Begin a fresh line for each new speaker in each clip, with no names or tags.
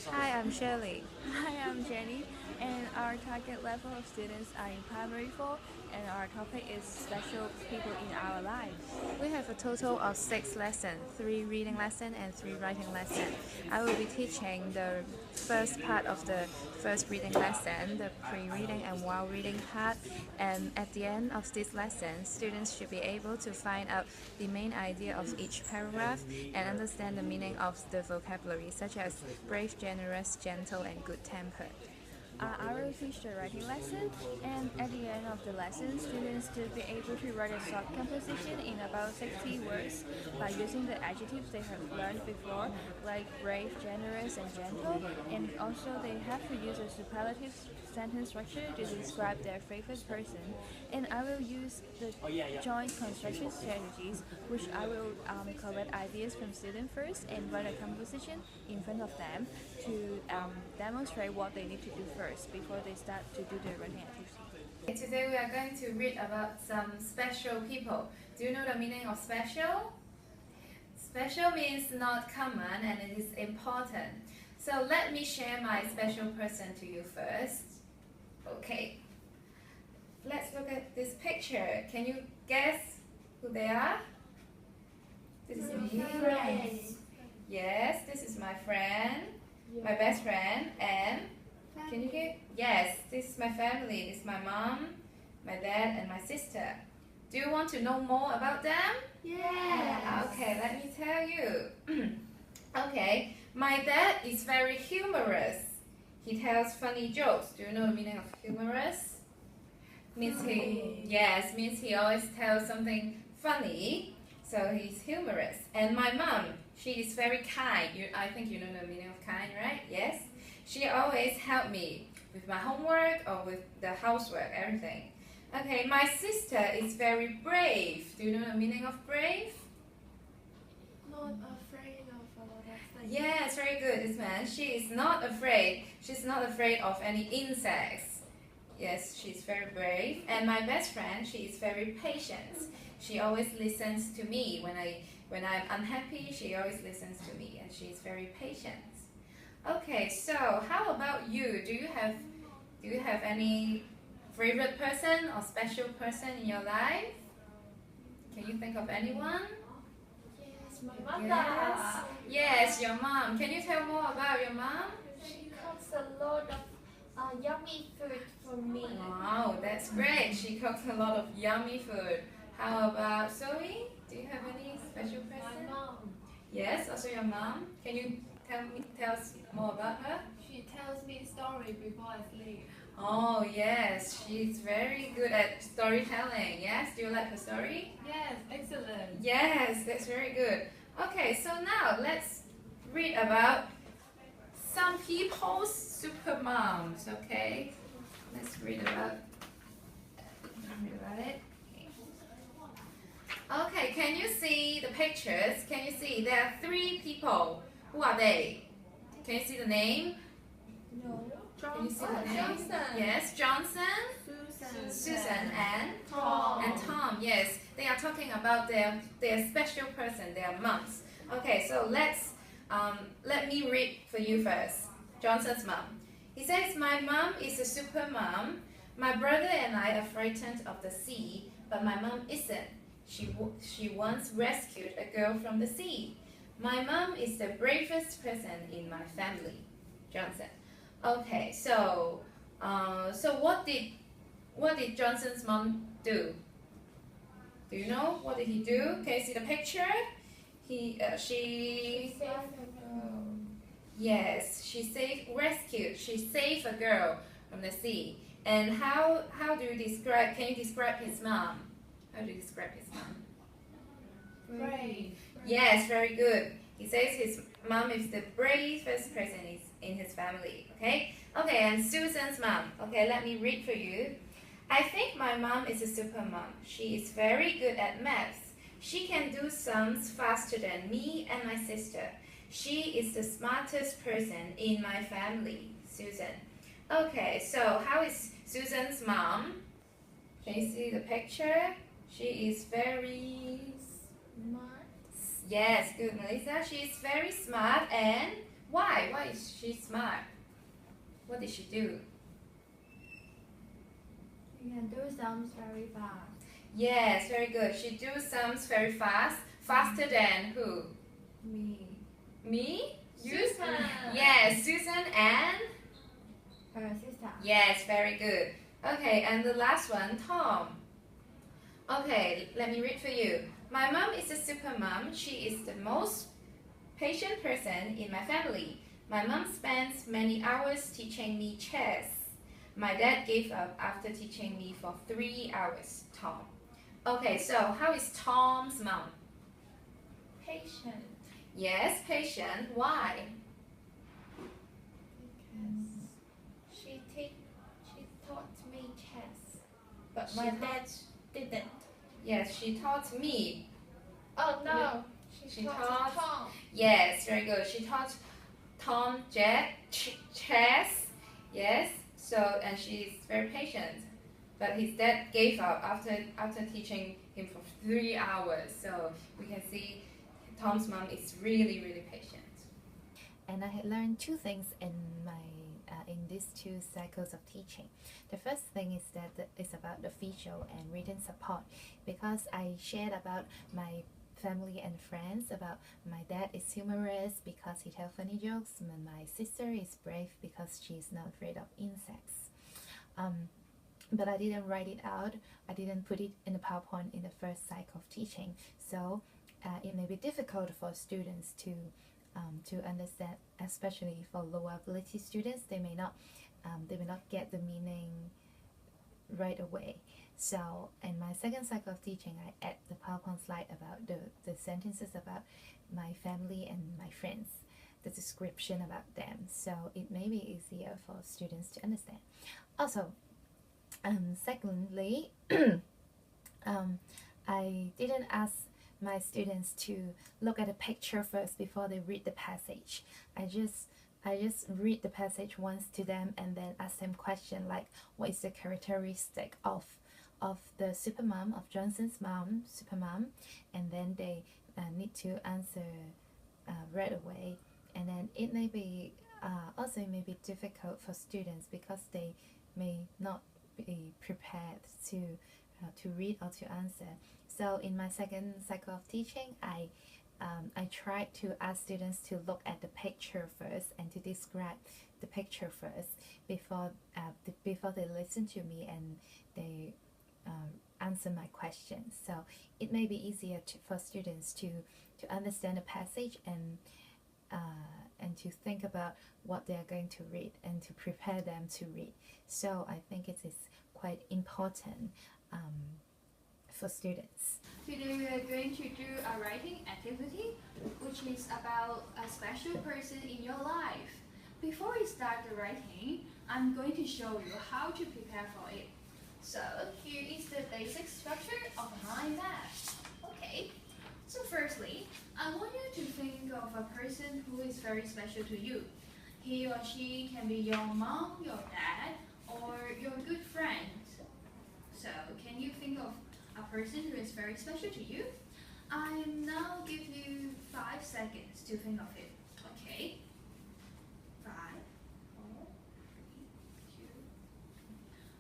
Hi, I'm Shirley.
Hi, I'm Jenny, and our target level of students are in primary 4, and our topic is special people in our lives.
We have a total of 6 lessons, 3 reading lessons and 3 writing lessons. I will be teaching the first part of the first reading lesson, the pre-reading and while reading part. And at the end of this lesson, students should be able to find out the main idea of each paragraph and understand the meaning of the vocabulary, such as brave, generous, gentle, and good-tempered.
I will teach the writing lesson, and at the end of the lesson, students should be able to write a short composition in about 60 words by using the adjectives they have learned before, like brave, generous, and gentle, and also they have to use a superlative sentence structure to describe their favorite person. And I will use the joint construction strategies, which I will collect ideas from students first and write a composition in front of them to demonstrate what they need to do first before they start to do the writing activity.
Today we are going to read about some special people. Do you know the meaning of special? Special means not common and it is important. So let me share my special person to you first. Okay. Let's look at this picture. Can you guess who they are? This is me. Yes, this is my friend, my best friend, and can you hear? Yes, this is my family. This is my mom, my dad, and my sister. Do you want to know more about them?
Yes.
Okay, let me tell you. Okay, my dad is very humorous. He tells funny jokes. Do you know the meaning of humorous? Means he always tells something funny. So he's humorous. And my mom, she is very kind. I think you know the meaning of kind, right? Yes. She always helped me with my homework or with the housework, everything. Okay, my sister is very brave. Do you know the meaning of brave?
Not afraid of a lot of things.
Yes, very good. This man, she is not afraid. She's not afraid of any insects. Yes, she's very brave. And my best friend, she is very patient. She always listens to me when I'm unhappy. She always listens to me, and she's very patient. Okay, so how about you? Do you have any favorite person or special person in your life? Can you think of anyone?
Yes, my
Yes. Yes, your mom. Can you tell more about your mom?
She cooks a lot of yummy food for me.
Wow, that's great. She cooks a lot of yummy food. How about Zoe? Do you have any special person?
My mom.
Yes, also your mom. Can you tell us more about her?
She tells me story before I sleep.
Oh yes, she's very good at storytelling. Yes, do you like her story?
Yes, excellent.
Yes, that's very good. Okay, so now let's read about some people's super moms. Okay, let's read about it. Okay, can you see the pictures? Can you see there are 3 people? Who are they? Can you see the name?
No.
Can you see the name?
Johnson.
Yes, Johnson, Susan, and Tom. Yes, they are talking about their special person, their moms. Okay, so let me read for you first. Johnson's mom. He says, "My mom is a super mom. My brother and I are frightened of the sea, but my mom isn't. She once rescued a girl from the sea. My mom is the bravest person in my family." Johnson. Okay, so what did Johnson's mom do? Do you know what did he do? Can you see the picture? She saved a girl from the sea. And how do you describe? Can you describe his mom? How do you describe his mom?
Brave.
Yes, very good. He says his mom is the bravest person in his family. Okay? Okay, and Susan's mom. Okay, let me read for you. "I think my mom is a super mom. She is very good at maths. She can do sums faster than me and my sister. She is the smartest person in my family." Susan. Okay, so how is Susan's mom? Can you see the picture? She is very
Smart.
Yes, good, Melissa. She's very smart, and why? Why is she smart. What did she do?
You can do sums very fast.
Yes, very good. She do sums very fast. Faster than who?
Me.
Me?
Susan.
Yes, Susan and?
Her sister.
Yes, very good. Okay, and the last one, Tom. Okay, let me read for you. My mom is a super mom. She is the most patient person in my family. My mom spends many hours teaching me chess. My dad gave up after teaching me for 3 hours. Tom. Okay, so how is Tom's mom?
Patient.
Yes, patient. Why?
Because she taught me chess. But
She
my
taught-
dad didn't.
Yes, she taught me.
Oh no.
She
taught
taught-
Tom.
Yes, very good. She taught Tom chess. Yes. So and she's very patient. But his dad gave up after teaching him for 3 hours. So we can see Tom's mom is really patient.
And I had learned two things in these two cycles of teaching. The first thing is that it's about the visual and reading support, because I shared about my family and friends, about my dad is humorous because he tells funny jokes, and my sister is brave because she's not afraid of insects. But I didn't write it out. I didn't put it in the PowerPoint in the first cycle of teaching. So it may be difficult for students to understand, especially for lower ability students. They may not get the meaning right away. So in my second cycle of teaching, I add the PowerPoint slide about the sentences about my family and my friends, the description about them, so it may be easier for students to understand. Also, secondly, I didn't ask my students to look at the picture first before they read the passage. I just read the passage once to them and then ask them question like, what is the characteristic of the supermom, of Johnson's mom, supermom, and then they need to answer right away. And then it may be also it may be difficult for students because they may not be prepared to read or to answer. So in my second cycle of teaching, I tried to ask students to look at the picture first and to describe the picture first before they listen to me and they answer my questions. So it may be easier for students to understand the passage and to think about what they are going to read and to prepare them to read. So I think it is quite important for students.
Today we are going to do a writing activity, which is about a special person in your life. Before we start the writing, I'm going to show you how to prepare for it. So here is the basic structure of my math. Okay, so firstly, I want you to think of a person who is very special to you. He or she can be your mom, your dad, or your good friend. So can you think of a person who is very special to you? I now give you 5 seconds to think of it. Okay. 5, 4,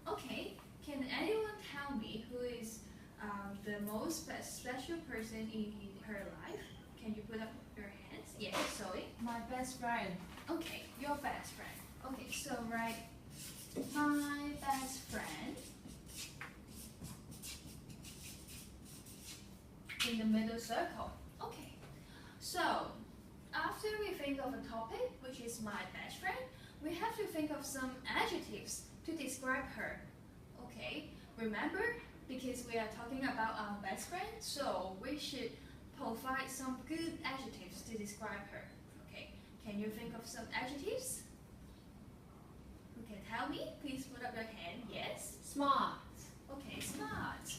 3, 2. Okay. Can anyone tell me who is the most special person in her life? Can you put up your hands? Yes, Zoe.
My best friend.
Okay, your best friend. Okay, so write my best friend in the middle circle. Okay, so after we think of a topic, which is my best friend, we have to think of some adjectives to describe her. Okay, remember, because we are talking about our best friend, so we should provide some good adjectives to describe her. Okay, can you think of some adjectives? Who can tell me? Please put up your hand. Yes?
Smart.
Okay, smart.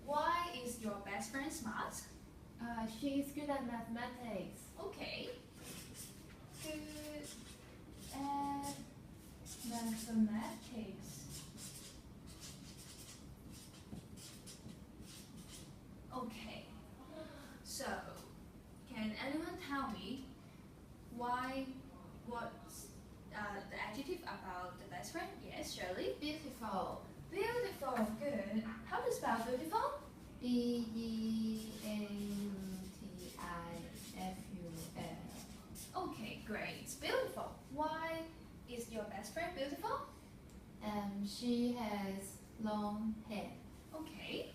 Why is your best friend smart?
She is good at mathematics.
Okay. Good at mathematics. Okay. So, can anyone tell me Why? What's the adjective about the best friend? Yes, Shirley.
Beautiful.
Beautiful. Good. How to spell beautiful?
Beautiful.
Okay, great. Beautiful. Why is your best friend beautiful?
She has long hair.
Okay.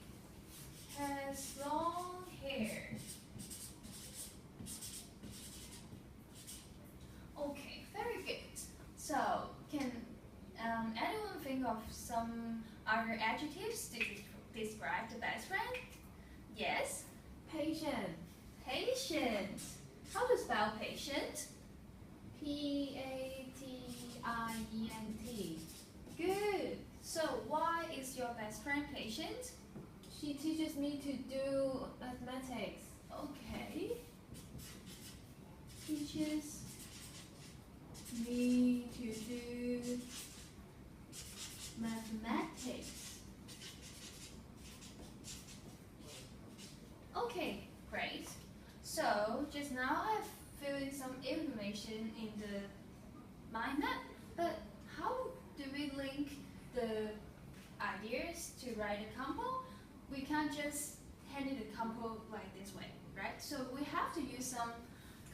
Has long hair. Okay, very good. So, can anyone think of some other adjectives to describe the best friend? Yes?
Patient.
Patient. How to spell patient?
Patient.
Good. So, why is your best friend patient?
She teaches me to do mathematics.
Okay. Teaches me to do mathematics. Okay, great. So just now I've filled in some information in the mind map, but how do we link the ideas to write a compo? We can't just hand in the compo like this way, right? So we have to use some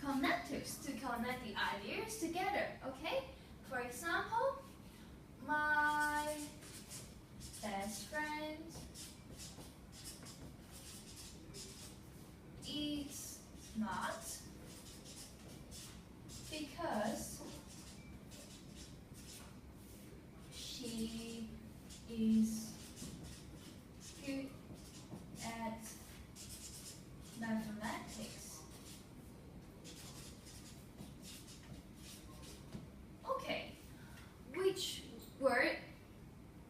connectives to connect the ideas together, okay? For example, my best friend is smart because she is good at mathematics. Okay, which word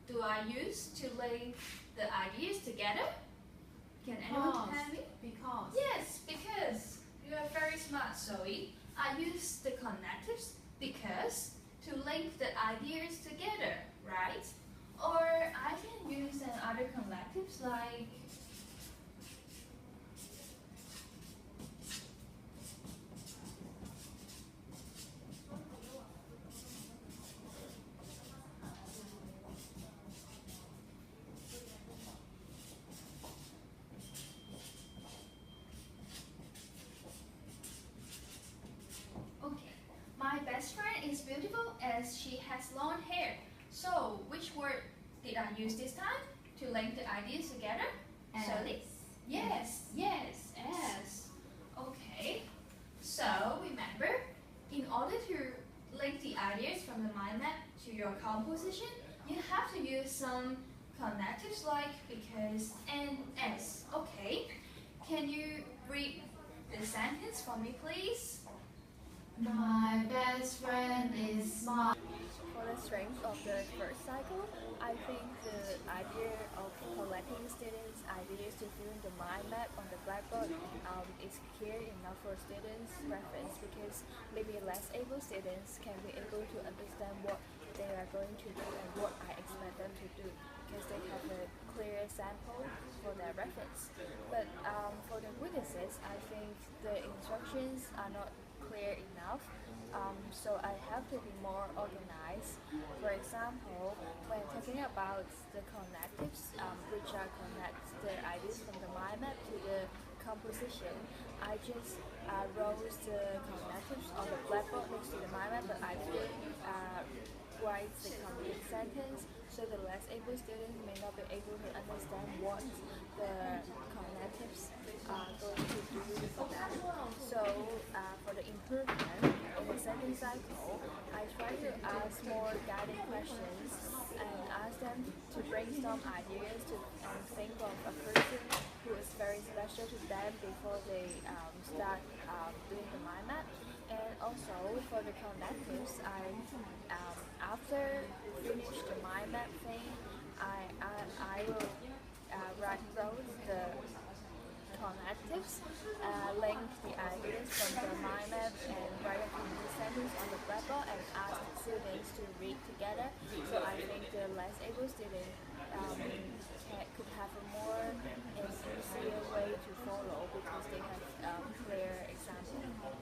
do I use to link the ideas together? Can anyone tell me?
Because.
Yes, because you are very smart, Zoe. I use the connectives because to link the ideas together, right? Or I can use other connectives like okay. My best friend is beautiful as she has long hair. So which word did I use this time to link the ideas together? Shirley? Yes, yes, as. Okay. So remember, in order to link the ideas from the mind map to your composition, you have to use some connectives like because and as. Okay. Can you read the sentence for me, please?
My best friend is smart.
For the strength of the first cycle, I think the idea of collecting students' ideas to fill in the mind map on the blackboard is clear enough for students' reference because maybe less able students can be able to understand what they are going to do and what I expect them to do because they have a clear sample for their reference. But for the weaknesses, I think the instructions are not clear enough. So I have to be more organized. For example, when talking about the connectives, which are connect the ideas from the mind map to the composition, I just wrote the connectives on the blackboard next to the mind map, but I didn't write the complete sentence, so the less able students may not be able to understand what the connectives are going to do for them. So for the improvement in the second cycle, I try to ask more guiding questions and ask them to brainstorm ideas and think of a person who is very special to them before they start doing the mind map. And also for the connectives, after finish the mind map thing, I will write the connectives, link the ideas from the mind map and write a complete sentence on the blackboard and ask students to read together. So I think the less able students could have a more and easier way to follow because they have clear examples.